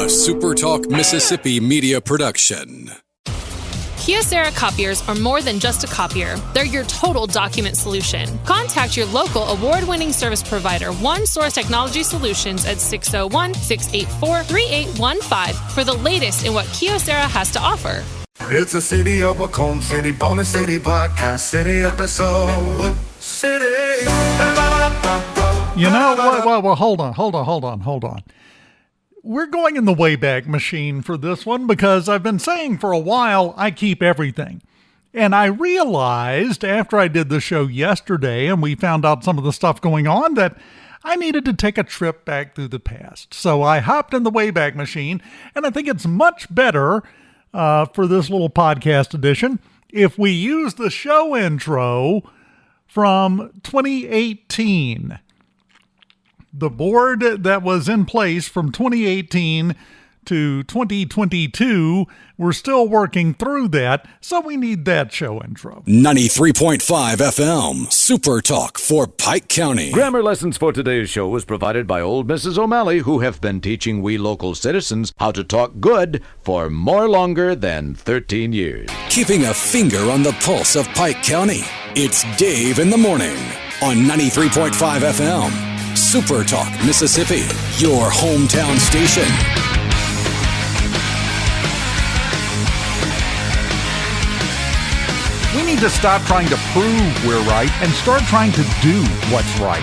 SuperTalk Mississippi media production. Kyocera copiers are more than just a copier. They're your total document solution. Contact your local award-winning service provider, One Source Technology Solutions, at 601-684-3815 for the latest in what Kyocera has to offer. It's a city of McComb, city bonus, city podcast, city episode, city. You know what? Well, hold on. We're going in the Wayback Machine for this one because I've been saying for a while I keep everything. And I realized after I did the show yesterday and we found out some of the stuff going on that I needed to take a trip back through the past. So I hopped in the Wayback Machine, and I think it's much better for this little podcast edition if we use the show intro from 2018. The board that was in place from 2018 to 2022, we're still working through that, so we need that show intro. 93.5 FM, SuperTalk for Pike County. Grammar lessons for today's show was provided by old Mrs. O'Malley, who have been teaching we local citizens how to talk good for more longer than 13 years. Keeping a finger on the pulse of Pike County. It's Dave in the Morning on 93.5 FM. SuperTalk Mississippi, your hometown station. We need to stop trying to prove we're right and start trying to do what's right.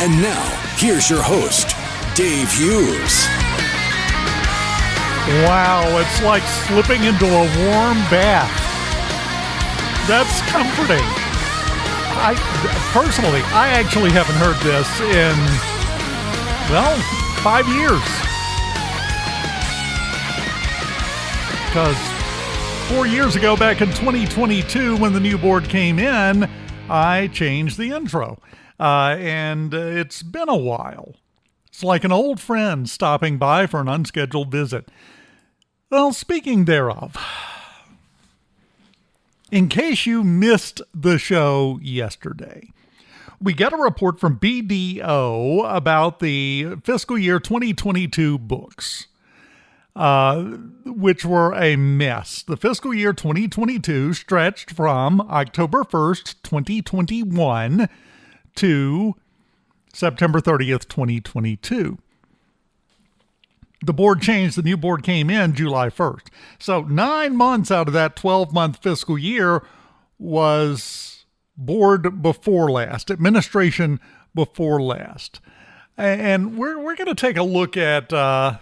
And now, here's your host, Dave Hughes. Wow, it's like slipping into a warm bath. That's comforting. I actually haven't heard this in, 5 years. Because 4 years ago, back in 2022, when the new board came in, I changed the intro. And it's been a while. It's like an old friend stopping by for an unscheduled visit. Well, speaking thereof, in case you missed the show yesterday, we got a report from BDO about the fiscal year 2022 books, which were a mess. The fiscal year 2022 stretched from October 1st, 2021 to September 30th, 2022. The board changed. The new board came in July 1st. So 9 months out of that 12-month fiscal year was board before last, administration before last. And we're going to take a look at a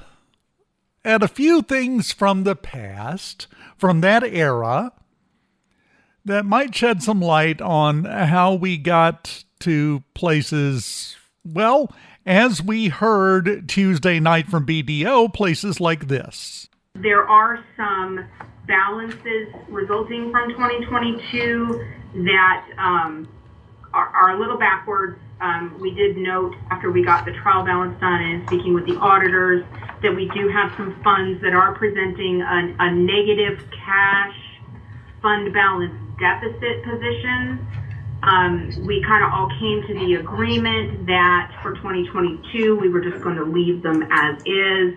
few things from the past, from that era, that might shed some light on how we got to places, well, as we heard Tuesday night from BDO, places like this. There are some balances resulting from 2022 that are a little backwards. We did note after we got the trial balance done and speaking with the auditors that we do have some funds that are presenting a negative cash fund balance deficit position. We kind of all came to the agreement that for 2022, we were just going to leave them as is.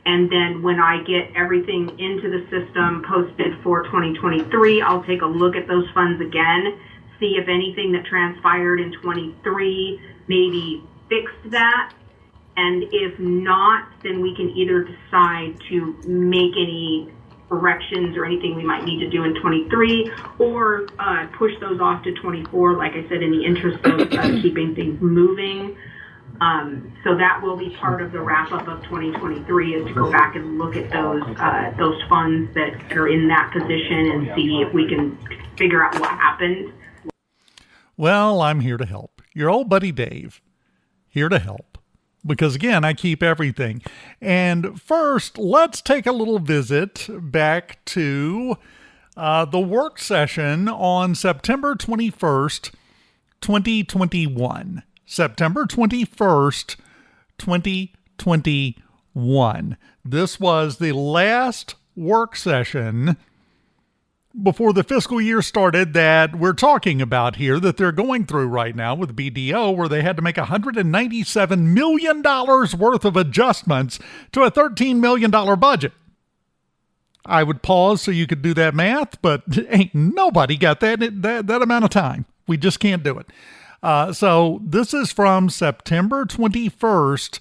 And then when I get everything into the system posted for 2023, I'll take a look at those funds again, see if anything that transpired in 23 maybe fixed that. And if not, then we can either decide to make any corrections or anything we might need to do in 23 or push those off to 24, like I said, in the interest of keeping things moving. So that will be part of the wrap-up of 2023 is to go back and look at those funds that are in that position and see if we can figure out what happened. Well, I'm here to help. Your old buddy Dave, here to help. Because again, I keep everything. And first, let's take a little visit back to the work session on September 21st, 2021. September 21st, 2021. This was the last work session before the fiscal year started that we're talking about here, that they're going through right now with BDO, where they had to make $197 million worth of adjustments to a $13 million budget. I would pause so you could do that math, but ain't nobody got that amount of time. We just can't do it. So this is from September 21st,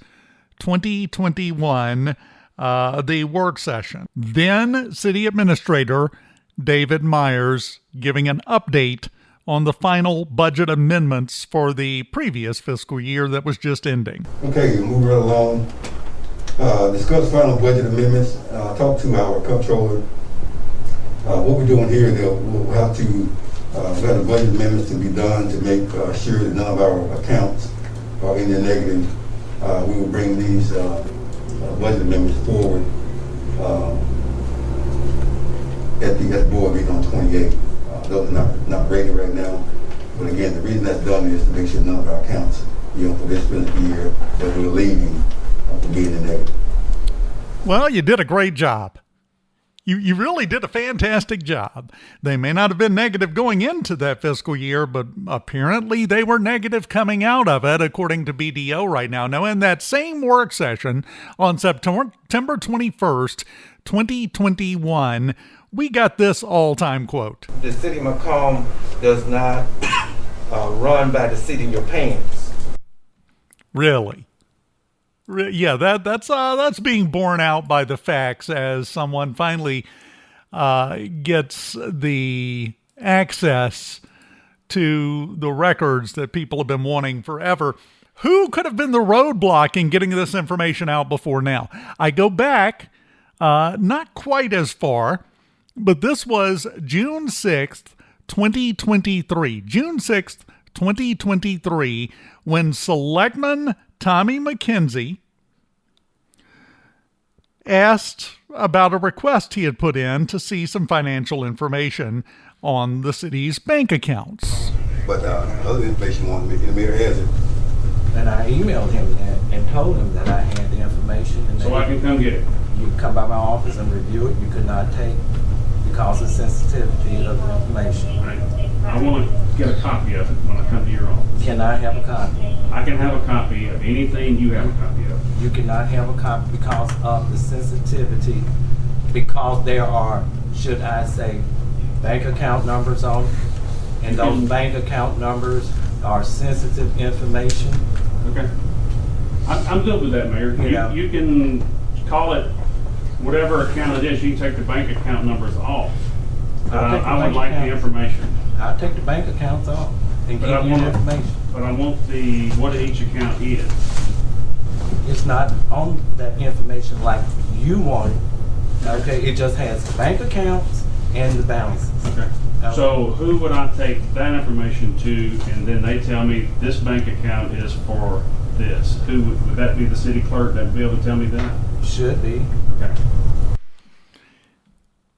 2021, the work session. Then City Administrator David Myers giving an update on the final budget amendments for the previous fiscal year that was just ending. Okay, move right along. Discuss final budget amendments. Talk to our comptroller. What we're doing here, we'll have to we have the budget amendments to be done to make sure that none of our accounts are in the negative. We will bring these budget amendments forward at the board meeting on 28th. Those are not ready right now, but again, the reason that's done is to make sure none of our accounts, for this fiscal year, that we're leaving from being in negative. Well, you did a great job. You really did a fantastic job. They may not have been negative going into that fiscal year, but apparently they were negative coming out of it, according to BDO right now. Now, in that same work session on September 21st, 2021, we got this all-time quote. The city of McComb does not run by the seat in your pants. Really? Yeah, that's being borne out by the facts as someone finally gets the access to the records that people have been wanting forever. Who could have been the roadblock in getting this information out before now? I go back, not quite as far, but this was June 6th, 2023. June 6th, 2023, when Selectman Tommy McKenzie asked about a request he had put in to see some financial information on the city's bank accounts. But other information you want to make, the mayor has it. And I emailed him that and told him that I had the information. And so I can come get it. You come by my office and review it. You could not take because of sensitivity of the information. Right. I want to get a copy of it when I come to your office. Can I have a copy? I can have a copy of anything you have a copy of. You cannot have a copy because of the sensitivity, because there are, should I say, bank account numbers on it, and those bank account numbers are sensitive information. Okay. I'm good with that, Mayor. You can call it whatever account it is. You can take the bank account numbers off. I would like the information. I'll take the bank accounts off and give you the information. But I want what each account is. It's not on that information like you want it. Okay, it just has bank accounts and the balances. Okay. So who would I take that information to, and then they tell me this bank account is for this? Who would that be? The city clerk that would be able to tell me that? Should be. Okay.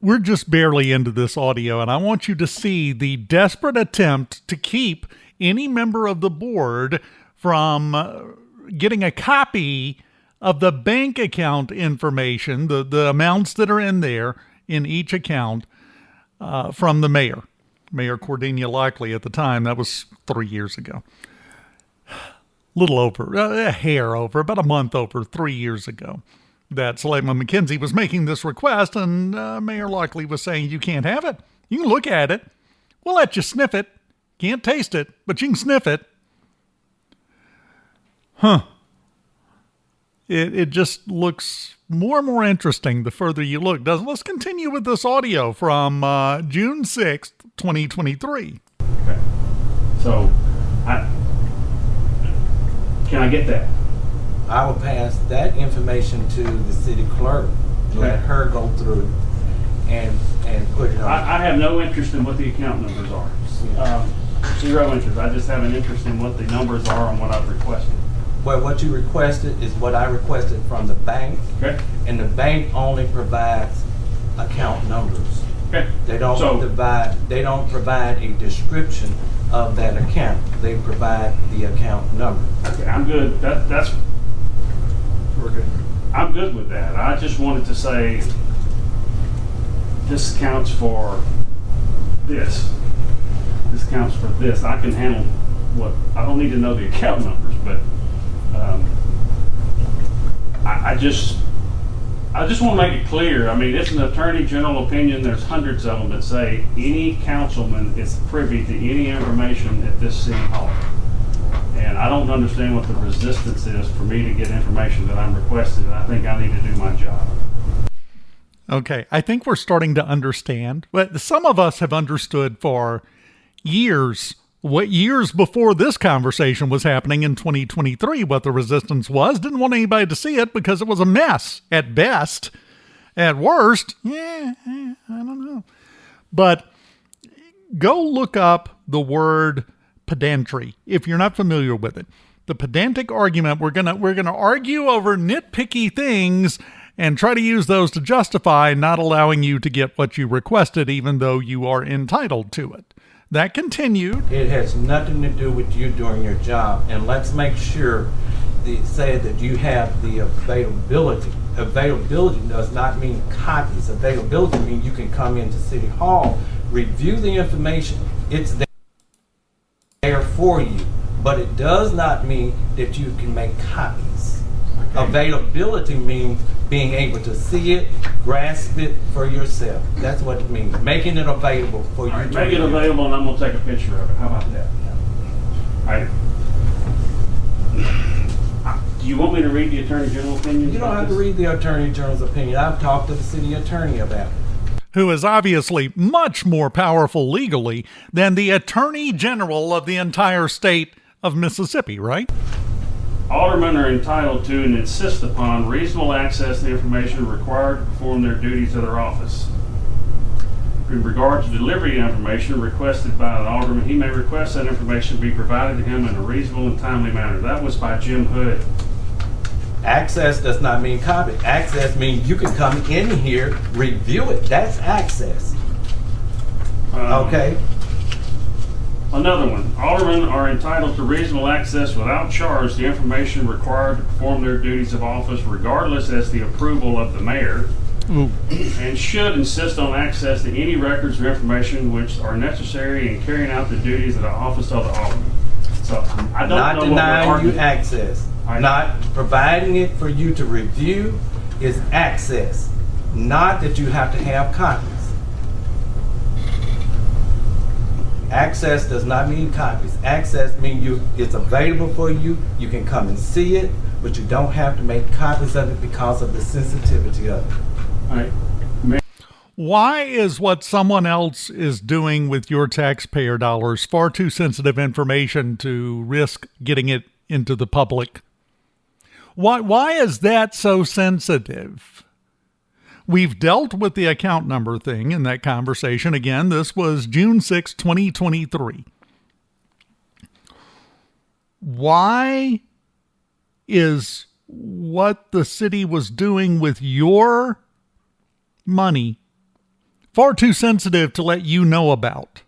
We're just barely into this audio, and I want you to see the desperate attempt to keep any member of the board from getting a copy of the bank account information, the amounts that are in there in each account, from the mayor. Mayor Cordelia Lockley at the time. That was 3 years ago. Little over, a hair over, about a month over 3 years ago, that Selectman McKenzie was making this request, and Mayor Lockley was saying, you can't have it. You can look at it. We'll let you sniff it. Can't taste it, but you can sniff it. Huh. It just looks more and more interesting the further you look, doesn't it? Let's continue with this audio from June 6th, 2023. Okay. So, can I get that? I will pass that information to the city clerk, let her go through and put it on. I have no interest in what the account numbers are. Zero interest. I just have an interest in what the numbers are on what I've requested. Well, what you requested is what I requested from the bank. Okay. And the bank only provides account numbers. Okay. They don't provide a description of that account. They provide the account number. Okay, I'm good. That's we're good. I'm good with that. I just wanted to say this counts for this. This counts for this. I can handle what, I don't need to know the account numbers, but I just want to make it clear. I mean, it's an attorney general opinion. There's hundreds of them that say any councilman is privy to any information at this city hall. And I don't understand what the resistance is for me to get information that I'm requesting. And I think I need to do my job. Okay, I think we're starting to understand. But some of us have understood for years, what years before this conversation was happening in 2023, what the resistance was. Didn't want anybody to see it because it was a mess at best. At worst, I don't know. But go look up the word pedantry if you're not familiar with it. The pedantic argument, we're gonna argue over nitpicky things and try to use those to justify not allowing you to get what you requested, even though you are entitled to it. That continued. It has nothing to do with you doing your job. And let's make sure say that you have the availability. Availability does not mean copies. Availability means you can come into City Hall, review the information. It's there for you. But it does not mean that you can make copies. Okay. Availability means being able to see it, grasp it for yourself. That's what it means. Making it available for you. Right, make it available, and I'm going to take a picture of it. How about that? All right. Do you want me to read the Attorney General's opinion? You don't have to read the Attorney General's opinion. I've talked to the city attorney about it. Who is obviously much more powerful legally than the Attorney General of the entire state of Mississippi, right? Aldermen are entitled to and insist upon reasonable access to information required to perform their duties of their office. In regard to delivery of information requested by an alderman, he may request that information be provided to him in a reasonable and timely manner. That was by Jim Hood. Access does not mean copy. Access means you can come in here, review it. That's access. Okay. Another one. Aldermen are entitled to reasonable access without charge to information required to perform their duties of office, regardless as the approval of the mayor, and should insist on access to any records or information which are necessary in carrying out the duties of the office of the alderman. So I don't not know denying you access. Not providing it for you to review is access. Not that you have to have copies. Access does not mean copies. Access means it's available for you. You can come and see it, but you don't have to make copies of it because of the sensitivity of it. All right. Why is what someone else is doing with your taxpayer dollars far too sensitive information to risk getting it into the public? Why is that so sensitive? We've dealt with the account number thing in that conversation. Again, this was June 6, 2023. Why is what the city was doing with your money far too sensitive to let you know about?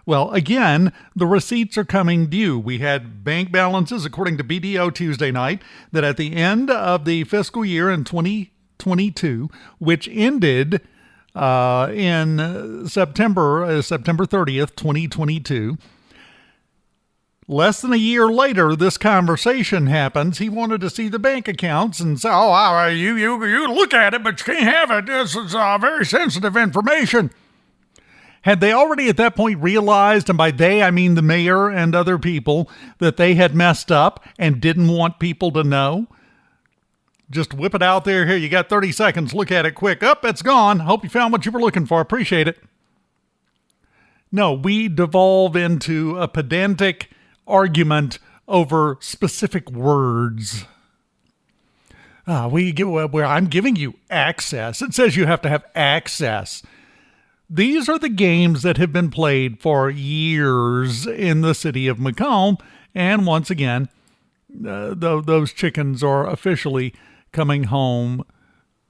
Well, again, the receipts are coming due. We had bank balances, according to BDO Tuesday night, that at the end of the fiscal year in 2022, which ended in September 30th, 2022. Less than a year later, this conversation happens. He wanted to see the bank accounts and say, "Oh, you look at it, but you can't have it. This is very sensitive information." Had they already at that point realized, and by they I mean the mayor and other people, that they had messed up and didn't want people to know? Just whip it out there. Here, you got 30 seconds. Look at it quick. Up, it's gone. Hope you found what you were looking for. Appreciate it. No, we devolve into a pedantic argument over specific words. Where I'm giving you access. It says you have to have access. These are the games that have been played for years in the city of McComb. And once again, those chickens are officially coming home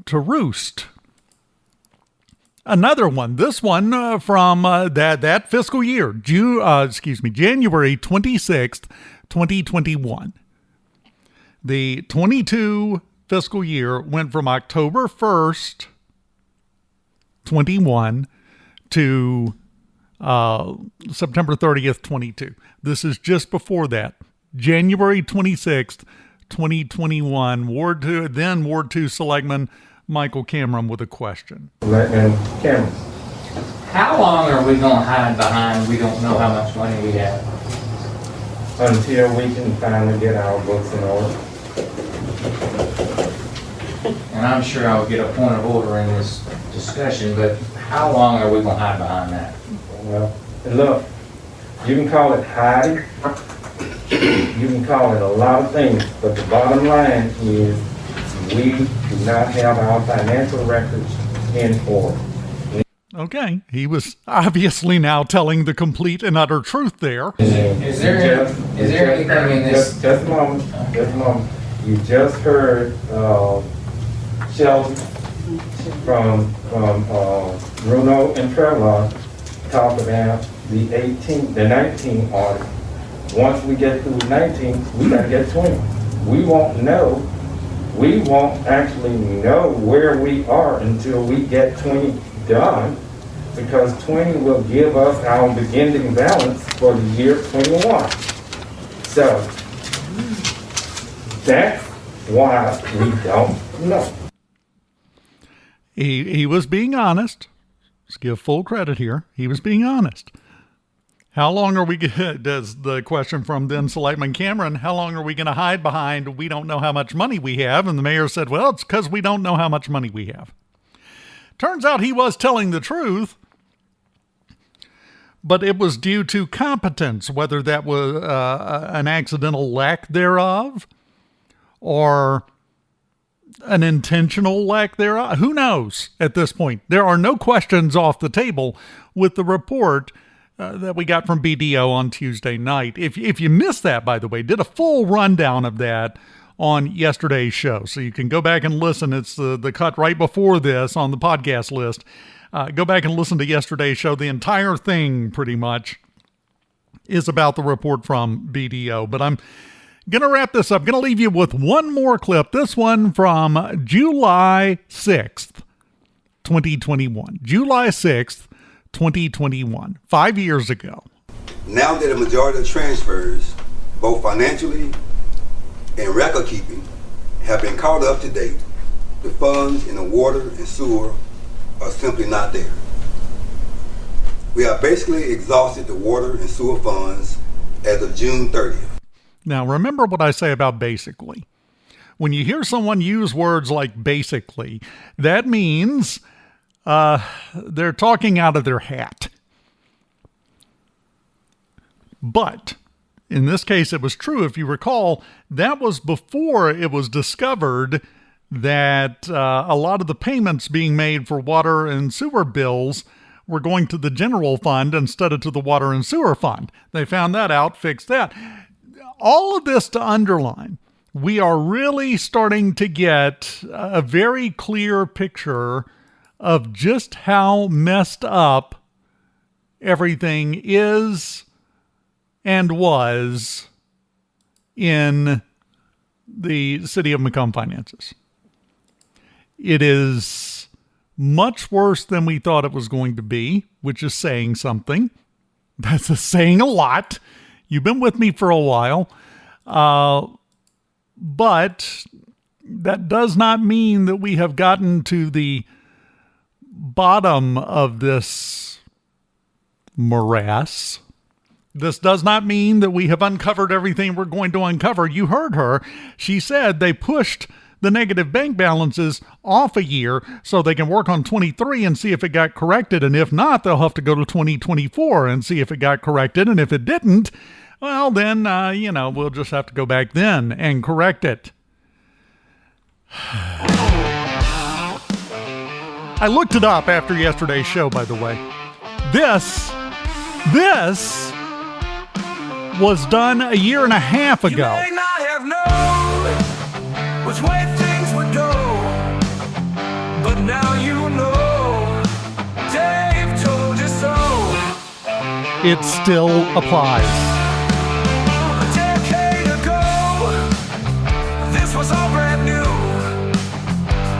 to roost. Another one, this one from that fiscal year, January 26th, 2021. The 22 fiscal year went from October 1st, 21 to September 30th, 22. This is just before that. January 26th, 2021, Ward 2 Selectman Michael Cameron with a question. Selectman Cameron. How long are we going to hide behind we don't know how much money we have? Until we can finally get our books in order. And I'm sure I'll get a point of order in this discussion, but how long are we going to hide behind that? Well, look, you can call it hiding, you can call it a lot of things, but the bottom line is we do not have our financial records in order. Okay, he was obviously now telling the complete and utter truth there. Is there anything in this? Just a moment. You just heard Shelby from Bruno and Trevor talk about the 19 audit. Once we get through 19, we gotta get 20. We won't actually know where we are until we get 20 done, because 20 will give us our beginning balance for the year 21. So that's why we don't know. He was being honest. Let's give full credit here. He was being honest. How long are we, does the question from then Selectman Cameron, how long are we going to hide behind we don't know how much money we have? And the mayor said, well, it's because we don't know how much money we have. Turns out he was telling the truth, but it was due to competence, whether that was an accidental lack thereof or an intentional lack thereof. Who knows at this point? There are no questions off the table with the report that we got from BDO on Tuesday night. If you missed that, by the way, did a full rundown of that on yesterday's show. So you can go back and listen. It's the cut right before this on the podcast list. Go back and listen to yesterday's show. The entire thing pretty much is about the report from BDO. But I'm going to wrap this up. Going to leave you with one more clip. This one from July 6th, 2021. July 6th, 2021, 5 years ago. Now that a majority of transfers, both financially and record keeping, have been caught up to date, the funds in the water and sewer are simply not there. We have basically exhausted the water and sewer funds as of June 30th. Now, remember what I say about basically. When you hear someone use words like basically, that means they're talking out of their hat. But in this case, it was true. If you recall, that was before it was discovered that a lot of the payments being made for water and sewer bills were going to the general fund instead of to the water and sewer fund. They found that out, fixed that. All of this to underline, we are really starting to get a very clear picture of just how messed up everything is and was in the city of McComb finances. It is much worse than we thought it was going to be, which is saying something. That's saying a lot. You've been with me for a while. But that does not mean that we have gotten to the bottom of this morass. This does not mean that we have uncovered everything we're going to uncover. You heard her. She said they pushed the negative bank balances off a year so they can work on 23 and see if it got corrected. And if not, they'll have to go to 2024 and see if it got corrected. And if it didn't, well, then, we'll just have to go back then and correct it. I looked it up after yesterday's show, by the way. This was done a year and a half ago. You may not have known which way things would go, but now you know. Dave told you so. It still applies. A decade ago, this was all brand new,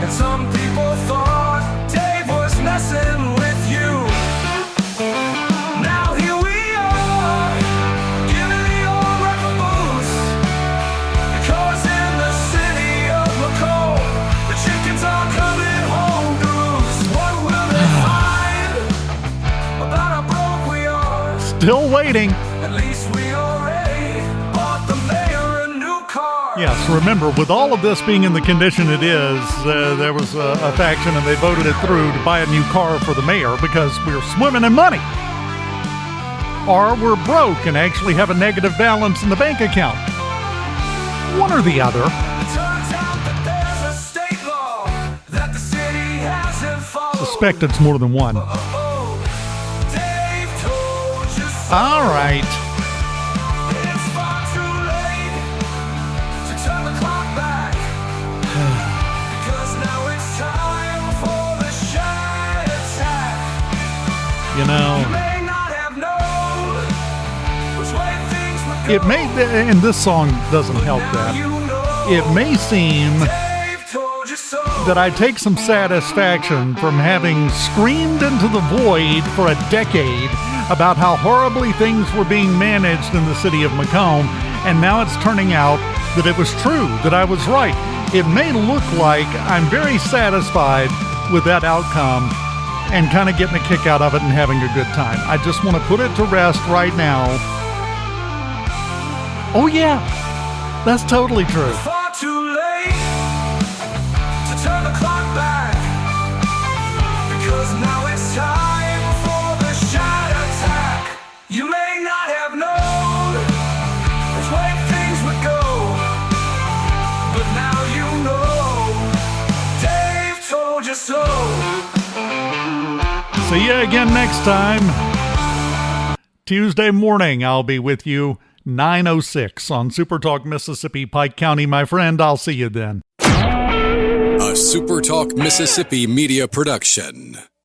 and some people thought Dave was messing Still waiting. At least we already bought the mayor a new car. Yes, remember, with all of this being in the condition it is, there was a faction and they voted it through to buy a new car for the mayor because we're swimming in money. Or we're broke and actually have a negative balance in the bank account. One or the other. Turns out that there's a state law that the city hasn't followed. Suspect it's more than one. Dave told you so. All right. It's far too late to turn the clock back. Because now it's time for the shine attack. You know, You may not have known which way things would go. it may, and this song doesn't help that. You know It may seem Dave told you so. that I take some satisfaction from having screamed into the void for a decade about how horribly things were being managed in the city of McComb, and now it's turning out that it was true, that I was right. It may look like I'm very satisfied with that outcome and kind of getting a kick out of it and having a good time. I just want to put it to rest right now. Oh yeah, that's totally true. Far too late to turn the clock back. Because now it's time for the shine attack. You may not have known which way things would go, but now you know. Dave told you so. See you again next time. Tuesday morning, I'll be with you, 9:06 on SuperTalk Mississippi, Pike County, my friend. I'll see you then. A SuperTalk Mississippi media production.